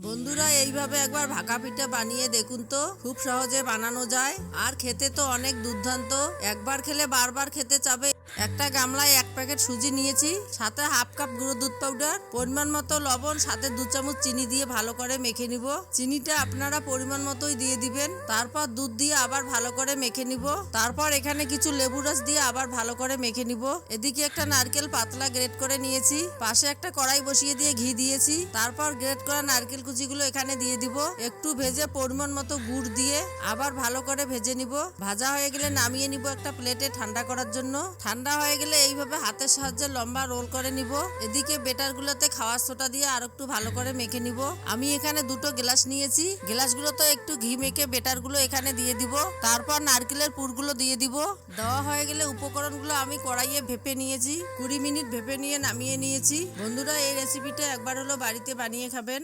বন্ধুরা এইভাবে একবার ভাকা পিঠা বানিয়ে দেখুন তো, খুব সহজে বানানো যায় আর খেতে তো অনেক দুর্দান্ত। একবার খেলে বারবার খেতে চাবে। একটা গামলায় 1 প্যাকেট সুজি নিয়েছি, সাথে হাফ কাপ গুঁড়ো দুধ পাউডার, পরিমাণ মতো লবণ, সাথে 2 চামচ চিনি দিয়ে ভালো করে মেখে নিব। চিনিটা আপনারা পরিমাণ মতোই দিয়ে দিবেন। তারপর দুধ দিয়ে আবার ভালো করে মেখে নিব। তারপর এখানে কিছু লেবু রস দিয়ে আবার ভালো করে মেখে নিব। এদিকে একটা নারকেল পাতলা গ্রেট করে নিয়েছি, পাশে একটা কড়াই বসিয়ে দিয়ে ঘি দিয়েছি। তারপর গ্রেট করা নারকেল কুচিগুলো এখানে দিয়ে দিব। একটু ভেজে পরিমাণ মতো গুড় দিয়ে আবার ভালো করে ভেজে নিব। ভাজা হয়ে গেলে নামিয়ে নিব একটা প্লেটে ঠান্ডা করার জন্য। ঠান্ডা হয়ে গেলে এইভাবে হাতের সাহায্যে লম্বা রোল করে নিব। এদিকে বেটারগুলোতে খাওয়ার সোডা দিয়ে আর একটু ভালো করে মেখে নিব। আমি এখানে 2টো গ্লাস নিয়েছি, গ্লাসগুলোতে একটু ঘি মেখে বেটারগুলো এখানে দিয়ে দিব। তারপর নারকেলের পুরগুলো দিয়ে দিব। দেওয়া হয়ে গেলে উপকরণগুলো আমি কড়াইয়ে ভেপে নিয়েছি, 20 মিনিট ভেপে নিয়ে নামিয়ে নিয়েছি। বন্ধুরা, এই রেসিপিটা একবার হলো বাড়িতে বানিয়ে খাবেন।